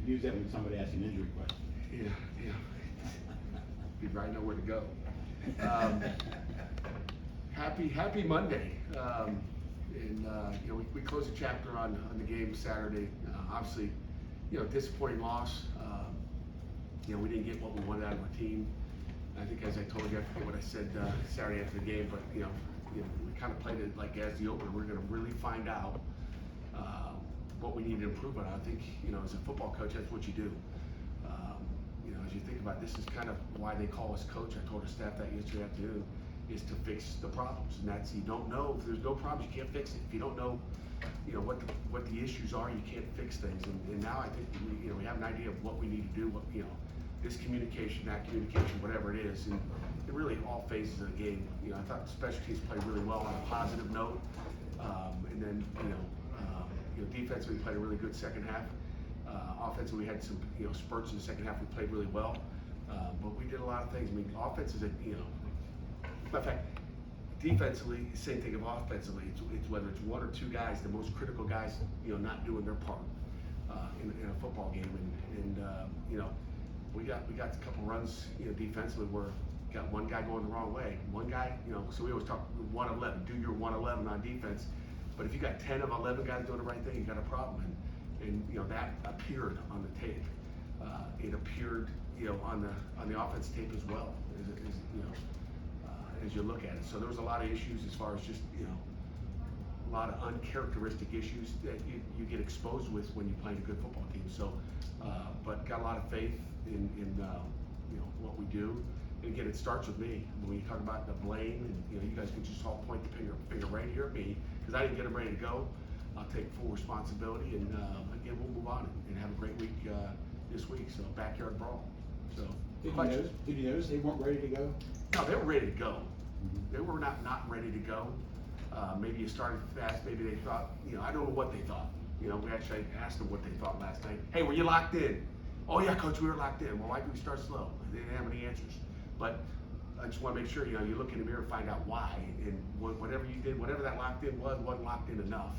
use that when somebody asks an injury question. Yeah. You right know where to go. Happy Monday. We closed a chapter on the game Saturday. Obviously, disappointing loss. We didn't get what we wanted out of our team. I think, as I told you, I forget what I said Saturday after the game, but we kind of played it like as the opener. We're going to really find out what we need to improve on. I think, as a football coach, that's what you do. As you think about it, this is kind of why they call us coach. I told our staff that yesterday afternoon, is to fix the problems, and that's, you don't know, if there's no problems, you can't fix it. If you don't know, what the issues are, you can't fix things. And now I think we have an idea of what we need to do. This communication, that communication, whatever it is, and really all phases of the game. I thought the special teams played really well on a positive note, and then defensively we played a really good second half. Offensively, we had some spurts in the second half. We played really well, but we did a lot of things. I mean, offense is matter of fact, defensively, same thing of offensively. It's whether it's one or two guys, the most critical guys, not doing their part in a football game, and we got a couple runs, defensively where got one guy going the wrong way. One guy, so we always talk 1-11, do your 1-11 on defense. But if you got 10 of 11 guys doing the right thing, you got a problem. And that appeared on the tape. It appeared, on the offense tape as well, as you look at it. So there was a lot of issues as far as just, a lot of uncharacteristic issues that you get exposed with when you're playing a good football team. So, but got a lot of faith in what we do. And again, it starts with me. When you talk about the blame, and you guys can just all point the finger right here at me, because I didn't get them ready to go. I'll take full responsibility, and again, we'll move on and have a great week this week. So backyard brawl. So Did you notice they weren't ready to go? No, they were ready to go. They were not ready to go. Maybe you started fast. Maybe they thought, I don't know what they thought. We actually asked them what they thought last night. Hey, were you locked in? Oh yeah, coach, we were locked in. Well, why did we start slow? They didn't have any answers. But I just want to make sure, you look in the mirror and find out why. And whatever you did, whatever that locked in wasn't locked in enough.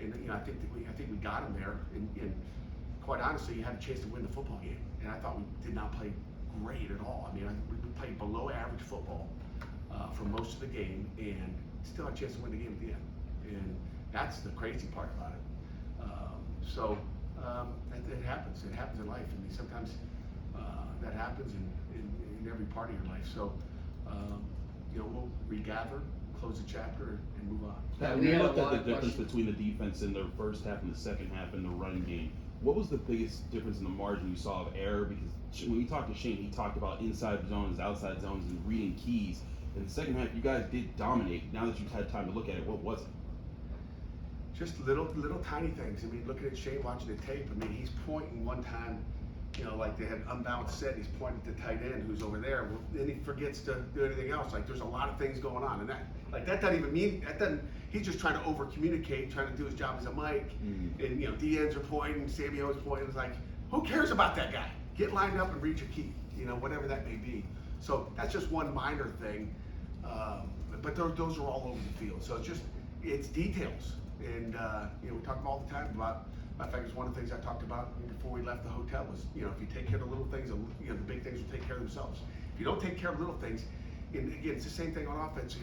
And I think we got them there. And quite honestly, you had a chance to win the football game. And I thought we did not play great at all. I mean, we played below average football for most of the game, and still had a chance to win the game at the end. And that's the crazy part about it. It happens. It happens in life. I mean, sometimes that happens in every part of your life. So, we'll regather, close the chapter, and move on. Now, when you looked at the difference between the defense in the first half and the second half in the run game, what was the biggest difference in the margin you saw of error? Because when you talked to Shane, he talked about inside zones, outside zones, and reading keys. In the second half, you guys did dominate. Now that you've had time to look at it, what was it? Just little tiny things. I mean, looking at Shane, watching the tape, I mean, he's pointing one time, like they had unbalanced set, he's pointing to tight end who's over there. Well, then he forgets to do anything else. Like, there's a lot of things going on, and that doesn't even mean, he's just trying to over communicate, trying to do his job as a mic. And D-ends are pointing, Sammy O's pointing. It's like, who cares about that guy? Get lined up and read your key, whatever that may be. So that's just one minor thing, but those are all over the field. So it's details. And we talk all the time about, in fact, it's one of the things I talked about before we left the hotel was, if you take care of the little things, the big things will take care of themselves. If you don't take care of little things, and again, it's the same thing on offense.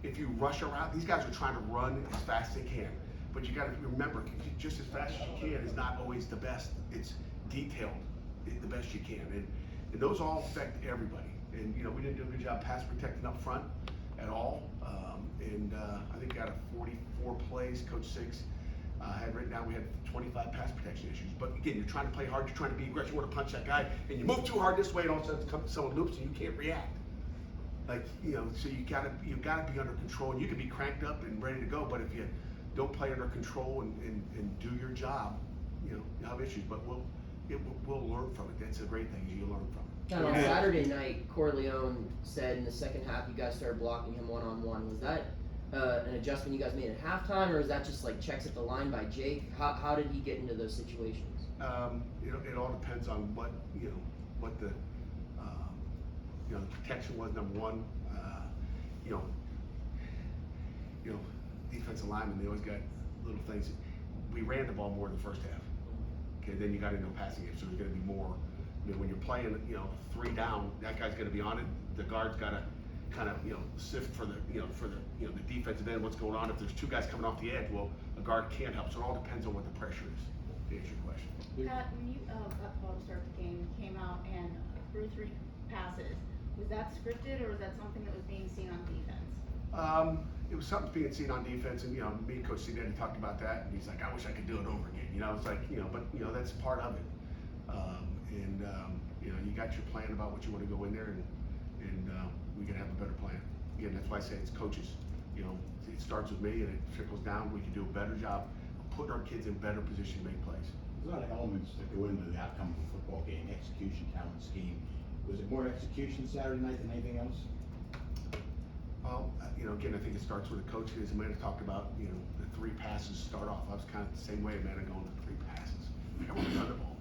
If you rush around, these guys are trying to run as fast as they can. But you got to remember, just as fast as you can is not always the best. It's detailed the best you can. And those all affect everybody. And, we didn't do a good job pass protecting up front at all. I think out of 44 plays, Coach Six had written down we had 25 pass protection issues. But again, you're trying to play hard, you're trying to be aggressive, you want to punch that guy, and you move too hard this way, and all of a sudden someone loops and you can't react. Like, so you gotta be under control, and you can be cranked up and ready to go, but if you don't play under control and do your job, you'll have issues. But we'll learn from it. That's a great thing, is you learn from it. And on Saturday night, Corleone said in the second half you guys started blocking him one-on-one. Was that an adjustment you guys made at halftime, or is that just like checks at the line by Jake? How did he get into those situations? It all depends on what the the protection was, number one. Defensive linemen, they always got little things. We ran the ball more in the first half. Okay, then you got to know passing game, so there's going to be more. I mean, when you're playing, 3 down, that guy's going to be on it. The guard's got to kind of, sift for the the defensive end, what's going on. If there's 2 guys coming off the edge, well, a guard can't help. So it all depends on what the pressure is. To answer your question. Pat, when you got called to start the game, came out and threw 3 passes, was that scripted or was that something that was being seen on defense? It was something being seen on defense, and me and Coach Cinetti talked about that, and he's like, I wish I could do it over again. It's like, but that's part of it. You got your plan about what you want to go in there, and we can have a better plan. Again, that's why I say it's coaches. It starts with me and it trickles down. We can do a better job of putting our kids in better position to make plays. There's a lot of elements that go into the outcome of a football game: execution, talent, scheme. Was it more execution Saturday night than anything else? Well, again, I think it starts with the coach. As Amanda talked about, the 3 passes start off. I was kind of the same way, Amanda, going to 3 passes. I want to run the ball.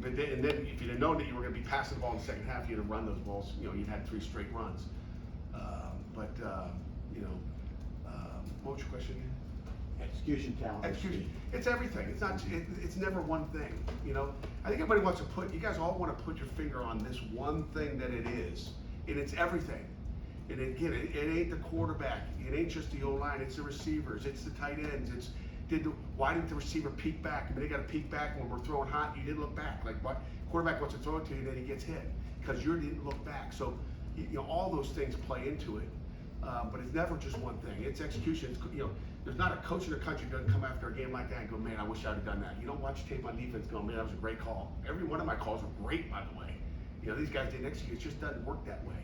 But then if you'd have known that you were going to be passing the ball in the second half, you'd have run those balls. You'd had 3 straight runs. What was your question again? Execution, talent, Execution. scheme. It's everything. It's not. It's never one thing. I think everybody wants to put. You guys all want to put your finger on this one thing that it is, and it's everything. And again, it ain't the quarterback. It ain't just the O-line. It's the receivers. It's the tight ends. Why didn't the receiver peek back? I mean, they got to peek back when we're throwing hot. You didn't look back. Like what? Quarterback wants to throw it to you, and then he gets hit because you didn't look back. So, all those things play into it. But it's never just one thing. It's execution. There's not a coach in the country that doesn't come after a game like that and go, man, I wish I'd have done that. You don't watch tape on defense going, man, that was a great call. Every one of my calls were great, by the way. These guys didn't execute. It just doesn't work that way.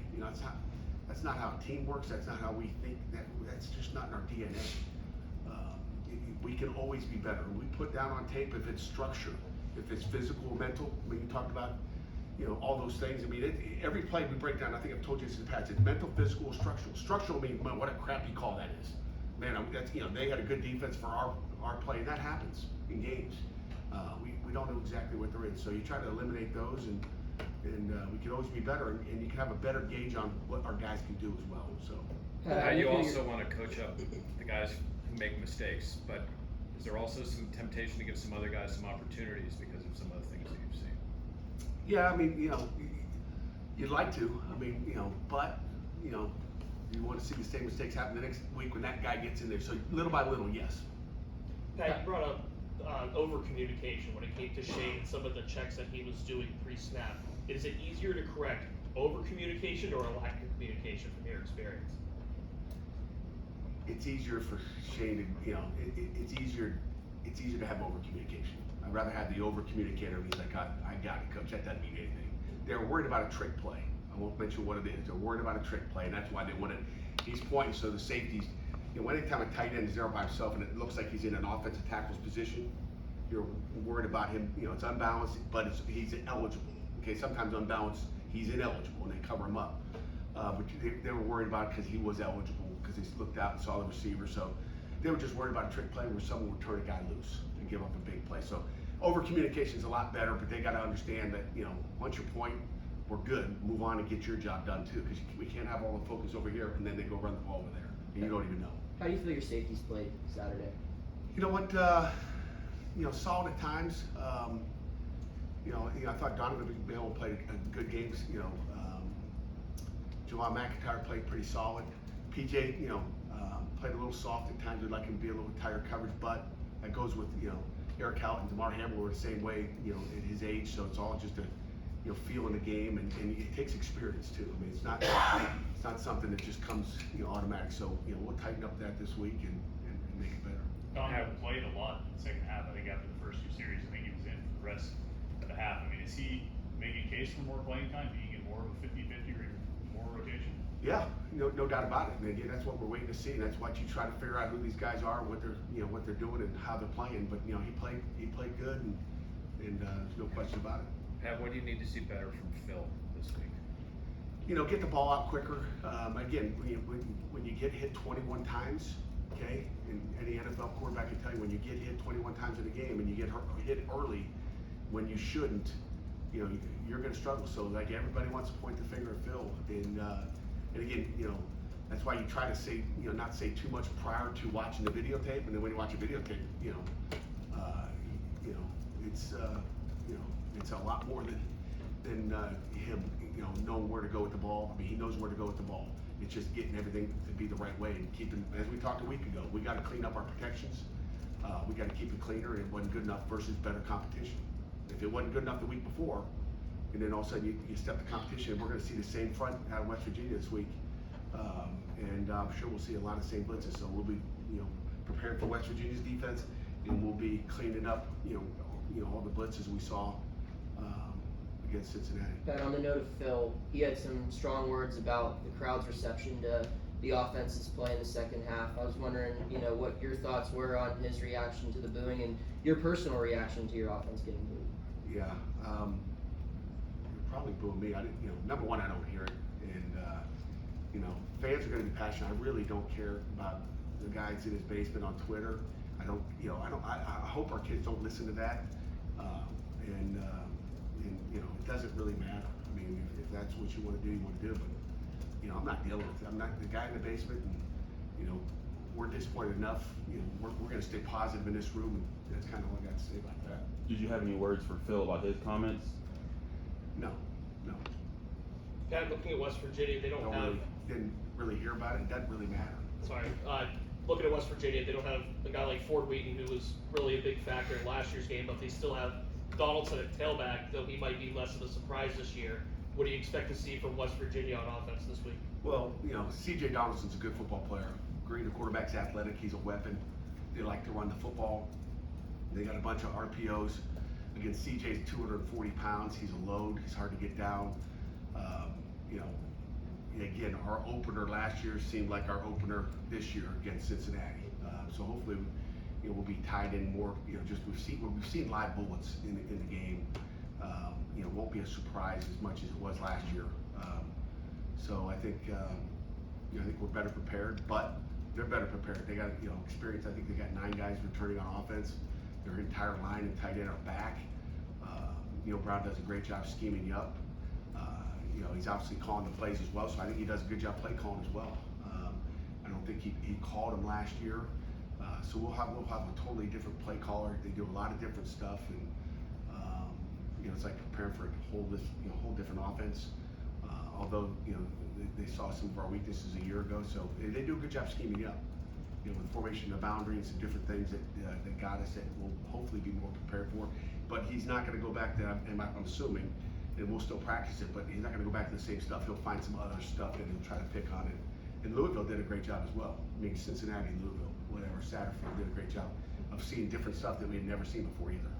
That's not how a team works. That's not how we think. That's just not in our DNA. We can always be better. We put down on tape if it's structure, if it's physical, mental. When you talked about, all those things. I mean, every play we break down, I think I've told you this in the past, it's mental, physical, structural. Structural means, man, what a crappy call that is. Man, that's, they had a good defense for our play, and that happens in games. We don't know exactly what they're in, so you try to eliminate those, and we can always be better, and you can have a better gauge on what our guys can do as well. So. You also want to coach up the guys who make mistakes, but is there also some temptation to give some other guys some opportunities because of some of the things that you've seen? Yeah, I mean, you'd like to. I mean, but you want to see the same mistakes happen the next week when that guy gets in there. So little by little, yes. Pat, you brought up over communication when it came to Shane and some of the checks that he was doing pre-snap. Is it easier to correct over communication or a lack of communication from your experience? It's easier for Shane to, it's easier to have over communication. I'd rather have the over communicator and he's like, I got it, coach. That doesn't mean anything. They're worried about a trick play. I won't mention what it is. They're worried about a trick play, and that's why they want it. He's pointing, so the safeties, anytime a tight end is there by himself and it looks like he's in an offensive tackle's position, you're worried about him. It's unbalanced, but he's eligible. Okay, sometimes unbalanced, he's ineligible, and they cover him up. But they were worried about it because he was eligible, because they looked out and saw the receiver. So they were just worried about a trick play where someone would turn a guy loose and give up a big play. So over communication is a lot better, but they got to understand that once you point, we're good. Move on and get your job done too, because we can't have all the focus over here and then they go run the ball over there and you don't even know. How do you feel your safeties played Saturday? You know what? Solid at times. I thought Donovan Bell played a good games. Javon McIntyre played pretty solid. PJ, played a little soft at times. We'd like him to be a little tighter coverage, but that goes with Eric Hought and DeMar Hamlin were the same way at his age. So it's all just a feel in the game, and it takes experience too. I mean, it's not something that just comes automatic. So we'll tighten up that this week and make it better. Donovan played a lot in the second half. I think after the first 2 series, I think he was in for the rest of the half. I mean, is he making a case for more playing time? Do you get more of a 50-50 or more rotation? Yeah, no doubt about it. And again, that's what we're waiting to see. And that's what you try to figure out who these guys are, what they're doing, and how they're playing. But he played good, and there's no question about it. Pat, what do you need to see better from Phil this week? Get the ball out quicker. Again, when you get hit 21 times, okay, and any NFL quarterback can tell you when you get hit 21 times in a game and you get hit early when you shouldn't, you're going to struggle. So like everybody wants to point the finger at Phil, and again, that's why you try to say, not say too much prior to watching the videotape, and then when you watch a videotape, it's you know, it's a lot more than him, you know, knowing where to go with the ball. I mean, he knows where to go with the ball. It's just getting everything to be the right way and keeping, as we talked a week ago, we got to clean up our protections. We got to keep it cleaner, and it wasn't good enough versus better competition. If it wasn't good enough the week before, and then all of a sudden you step the competition, we're going to see the same front out of West Virginia this week. And I'm sure we'll see a lot of same blitzes. So we'll be, you know, preparing for West Virginia's defense, and we'll be cleaning up, you know, all the blitzes we saw against Cincinnati. Pat, on the note of Phil, he had some strong words about the crowd's reception to the offense's play in the second half. I was wondering, you know, what your thoughts were on his reaction to the booing and your personal reaction to your offense getting booed. Yeah, you're probably booing me. I didn't, you know, number one, I don't hear it, and you know, fans are going to be passionate. I really don't care about the guys in his basement on Twitter. I don't, you know, I hope our kids don't listen to that, and you know, it doesn't really matter. I mean, if that's what you want to do, you want to do. But you know, I'm not dealing with it. I'm not the guy in the basement, and you know, we're disappointed enough. You know, we're going to stay positive in this room, and that's kind of what I got to say about that. Did you have any words for Phil about his comments? No. Pat, looking at West Virginia, they don't have. Didn't really hear about it. It doesn't really matter. Sorry, looking at West Virginia, they don't have a guy like Ford Wheaton, who was really a big factor in last year's game, but they still have Donaldson at tailback, though he might be less of a surprise this year. What do you expect to see from West Virginia on offense this week? Well, you know, C.J. Donaldson's a good football player. Green, the quarterback's athletic. He's a weapon. They like to run the football. They got a bunch of RPOs. Again, C.J.'s 240 pounds. He's a load. He's hard to get down. You know, again, our opener last year seemed like our opener this year against Cincinnati. So hopefully, you know, we'll be tied in more. You know, just we've seen live bullets in the game. You know, won't be a surprise as much as it was last year. So I think, you know, I think we're better prepared, but they're better prepared. They got, you know, experience. I think they got 9 guys returning on offense. Their entire line and tight end are back. Neil Brown does a great job scheming you up. You know, he's obviously calling the plays as well, so I think he does a good job play calling as well. I don't think he called them last year. So we'll have a totally different play caller. They do a lot of different stuff, and you know, it's like preparing for a whole different offense. Although, you know, they saw some of our weaknesses a year ago, so they do a good job scheming up. You know, with formation of boundary and some different things that got us that we'll hopefully be more prepared for. But he's not going to go back to, and I'm assuming, and we'll still practice it, but he's not going to go back to the same stuff. He'll find some other stuff and he'll try to pick on it. And Louisville did a great job as well. I mean, Cincinnati, Louisville, whatever, Satterfield did a great job of seeing different stuff that we had never seen before either.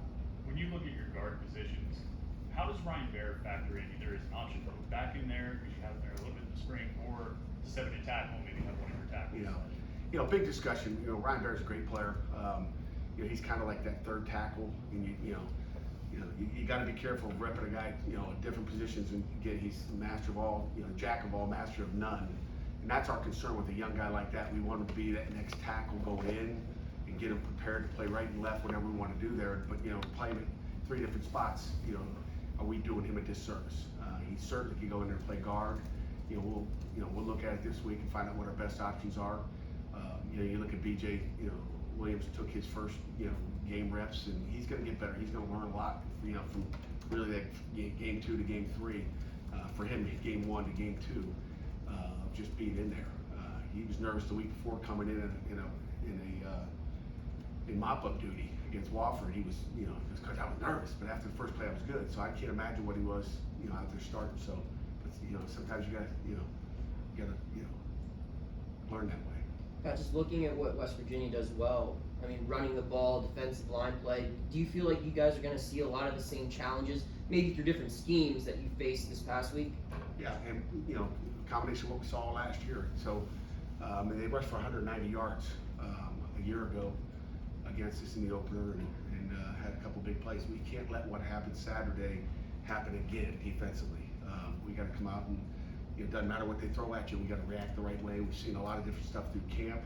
When you look at your guard positions, how does Ryan Baer factor in, either as an option to put back in there, because you have him there a little bit in the spring, or to 7 to tackle, maybe have one of your tackles? You know, big discussion. You know, Ryan Baer's a great player. You know, he's kind of like that third tackle, and you got to be careful of repping a guy, you know, at different positions. And again, he's the master of all, you know, jack of all, master of none. And that's our concern with a young guy like that. We want him to be that next tackle, go in and get him prepared to play right and left, whatever we want to do there. But you know, play him at 3 different spots. You know, are we doing him a disservice? He certainly could go in there and play guard. You know, we'll look at it this week and find out what our best options are. You know, you look at BJ. You know, Williams took his first, you know, game reps, and he's going to get better. He's going to learn a lot, you know, from really that game 2 to game 3. For him, game 1 to game 2, just being in there. He was nervous the week before coming in mop-up duty against Wofford. He was, you know, because I was nervous, but after the first play, I was good. So I can't imagine what he was, you know, out there starting. So, but you know, sometimes you got to learn that way. Just looking at what West Virginia does well, I mean, running the ball, defensive line play, do you feel like you guys are going to see a lot of the same challenges, maybe through different schemes that you faced this past week? Yeah, and, you know, a combination of what we saw last year. So, and they rushed for 190 yards a year ago against us in the opener, and had a couple big plays. We can't let what happened Saturday happen again defensively. We got to come out and, you know, it doesn't matter what they throw at you, we got to react the right way. We've seen a lot of different stuff through camp.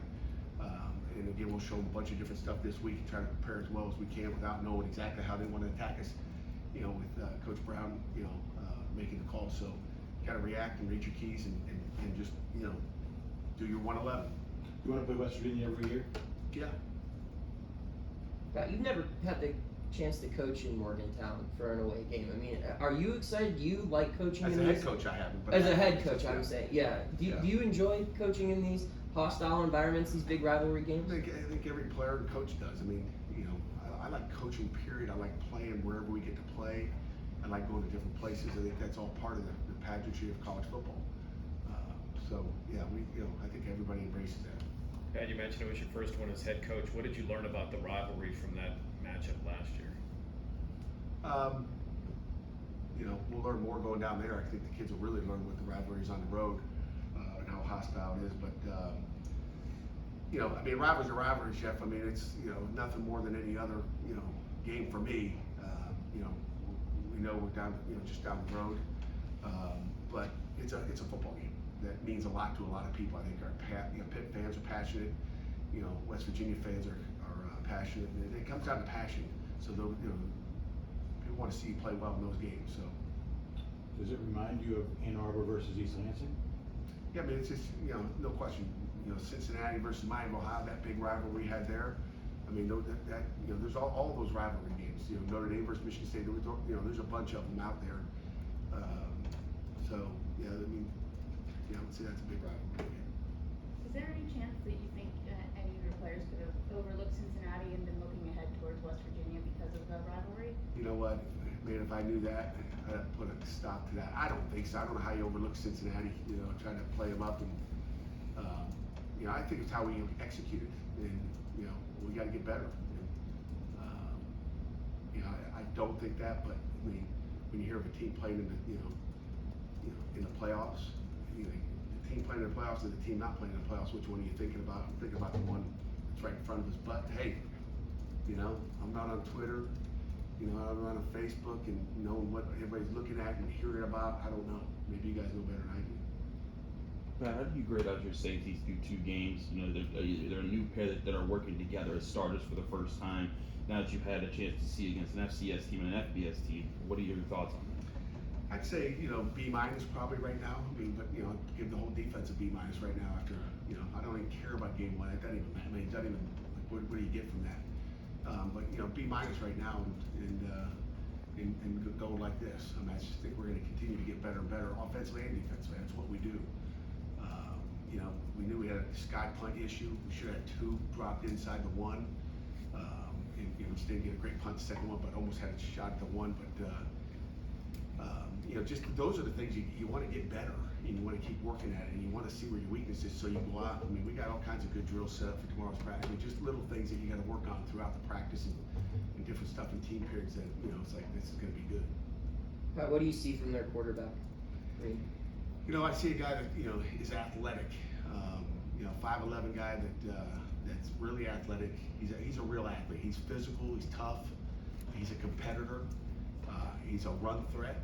And again, we'll show them a bunch of different stuff this week and try to prepare as well as we can without knowing exactly how they want to attack us. You know, with Coach Brown, you know, making the call. So you got to react and read your keys and just, you know, do your 111. You want to play West Virginia every year? Yeah. Pat, you've never had the chance to coach in Morgantown for an away game? I mean, are you excited? Do you like coaching As in a these? head coach, I haven't. But As I- a head coach, I'm saying, yeah. Yeah. Do you enjoy coaching in these hostile environments, these big rivalry games? I think every player and coach does. I mean, I like coaching, period. I like playing wherever we get to play. I like going to different places. I think that's all part of the pageantry of college football. So, yeah, I think everybody embraces that. Pat, you mentioned it was your first one as head coach. What did you learn about the rivalry from that matchup last year? We'll learn more going down there. I think the kids will really learn what the rivalry is on the road and how hostile it is. But rivalries are rivalries, Jeff. I mean, it's nothing more than any other game for me. We know we're down just down the road, but it's a football game that means a lot to a lot of people. I think Pitt fans are passionate. West Virginia fans are passionate. And it comes down to passion. So people want to see you play well in those games. So. Does it remind you of Ann Arbor versus East Lansing? Yeah, I mean, it's just, no question. Cincinnati versus Miami, Ohio, that big rivalry we had there. I mean, there's all those rivalry games. Notre Dame versus Michigan State. There's a bunch of them out there. I would say that's a big rivalry game. Is there any chance that you think any of your players could have overlooked Cincinnati and been looking ahead towards West Virginia because of the rivalry? You know what, man? If I knew that, I'd put a stop to that. I don't think so. I don't know how you overlook Cincinnati. Trying to play them up, and I think it's how we executed, and we got to get better. I don't think that, but I mean, when you hear of a team playing in the playoffs, the team playing in the playoffs and the team not playing in the playoffs, which one are you thinking about? I'm thinking about the one that's right in front of us. But hey, I'm not on Twitter. I'm not on Facebook and knowing what everybody's looking at and hearing about. I don't know. Maybe you guys know better than I do. Pat, how do you grade out your safeties through 2 games? They're a new pair that are working together as starters for the first time. Now that you've had a chance to see against an FCS team and an FBS team, what are your thoughts on that? I'd say, B- probably right now. I mean, but, give the whole defense a B- right now after, I don't even care about game 1. It doesn't even, what do you get from that? But, B- right now and go like this. I just think we're going to continue to get better and better offensively and defensively. That's what we do. We knew we had a sky punt issue. We should have had 2 dropped inside the 1. We just didn't get a great punt the second one, but almost had a shot at the 1. But, just those are the things you want to get better, and you want to keep working at it, and you want to see where your weakness is so you go out. I mean, we got all kinds of good drills set up for tomorrow's practice. I mean, just little things that you got to work on throughout the practice and different stuff in team periods that, it's like, this is going to be good. Pat, what do you see from their quarterback? Reed? I see a guy that, is athletic. 5'11" guy that's really athletic. He's a real athlete. He's physical, he's tough, he's a competitor, he's a run threat.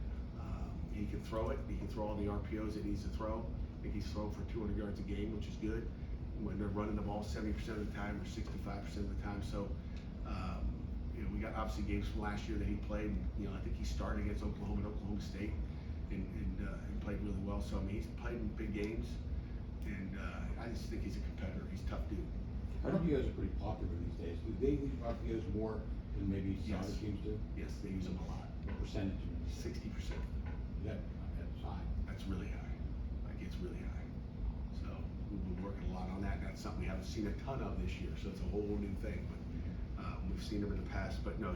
He can throw it. He can throw all the RPOs it needs to throw. I think he's throwing for 200 yards a game, which is good. When they're running the ball 70% of the time or 65% of the time. So, we got obviously games from last year that he played. And, I think he started against Oklahoma and Oklahoma State and played really well. So, I mean, he's played in big games. And I just think he's a competitor. He's a tough dude. RPOs are pretty popular these days. Do they use RPOs more than maybe some Yes. other teams do? Yes, they use them a lot. What percentage? 60%. That's high. That's really high. Like, it's really high. So we've been working a lot on that. That's something we haven't seen a ton of this year. So it's a whole new thing. But we've seen him in the past. But no,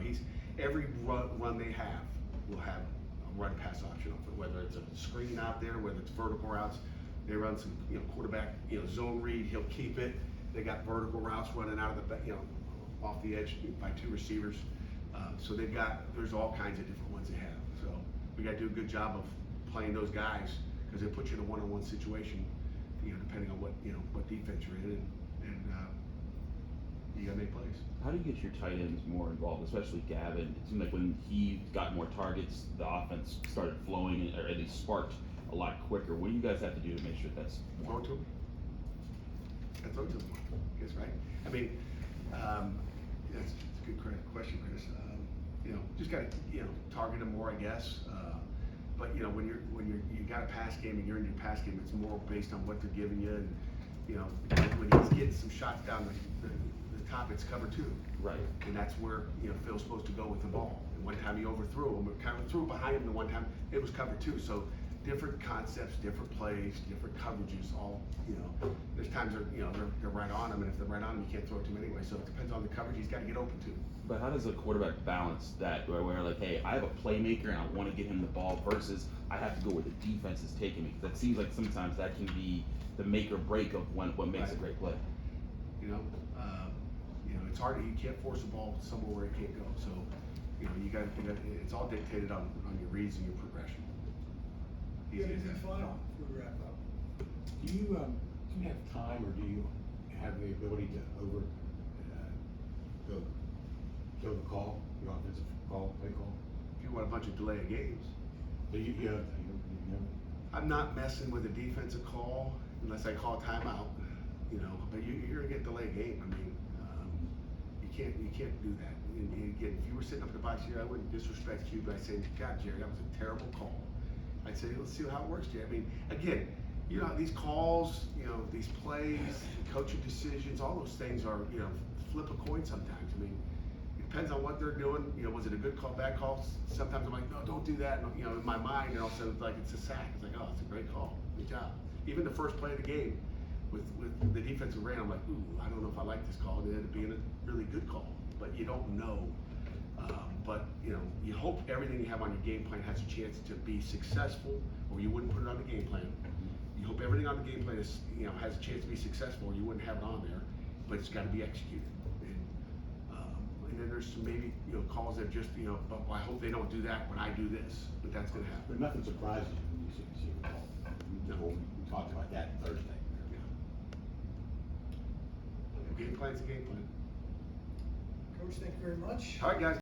every run they have will have a run pass option off it. Whether it's a screen out there, whether it's vertical routes, they run some quarterback zone read. He'll keep it. They got vertical routes running out of the off the edge by 2 receivers. So there's all kinds of different ones they have. So we got to do a good job of playing those guys because they put you in a one-on-one situation, depending on what defense you're in, and you got to make plays. How do you get your tight ends more involved, especially Gavin? It seemed like when he got more targets, the offense started flowing, or at least sparked a lot quicker. What do you guys have to do to make sure that's Throw it to him. I throw it to him. I guess, right? I mean, that's a good question, Chris. Just got to target him more, I guess. But when you got a pass game and you're in your pass game, it's more based on what they're giving you. And when he's getting some shots down the top, it's cover 2. Right. And that's where, Phil's supposed to go with the ball. And one time he overthrew him, or kind of threw it behind him, and one time it was covered too. So different concepts, different plays, different coverages, all, there's times they're right on him, and if they're right on him, you can't throw it to him anyway. So it depends on the coverage he's got to get open to. But how does a quarterback balance that where like, hey, I have a playmaker and I want to get him the ball versus I have to go where the defense is taking me? Because that seems like sometimes that can be the make or break of what makes a great play. It's hard. You can't force the ball somewhere where it can't go. So, you got. It's all dictated on your reads and your progression. Yeah, Easy as and that. final, before we wrap up. Do you have time, or do you have the ability to kill the call, the offensive call, play call? If you want a bunch of delay of games, Do you know? I'm not messing with a defensive call unless I call timeout. But you're gonna get delayed game. I mean, you can't do that. And again, if you were sitting up in the box here, I wouldn't disrespect you, but I'd say, God, Jerry, that was a terrible call. I'd say, let's see how it works, Jerry. I mean, again, these calls, these plays, coaching decisions, all those things are, flip a coin sometimes. I mean, it depends on what they're doing. Was it a good call, bad call? Sometimes I'm like, no, don't do that. And, in my mind, and all of a sudden, it's like, it's a sack. It's like, oh, it's a great call. Good job. Even the first play of the game with the defensive ran, I'm like, ooh, I don't know if I like this call. It ended up being a really good call, but you don't know. But you hope everything you have on your game plan has a chance to be successful, or you wouldn't put it on the game plan. You hope everything on the game plan is, has a chance to be successful, or you wouldn't have it on there. But it's got to be executed. And then there's some maybe calls that just but I hope they don't do that when I do this. But that's going to happen. But nothing surprises you when you see the call. We talked about that Thursday. Game plan's a game plan. Coach, thank you very much. All right, guys.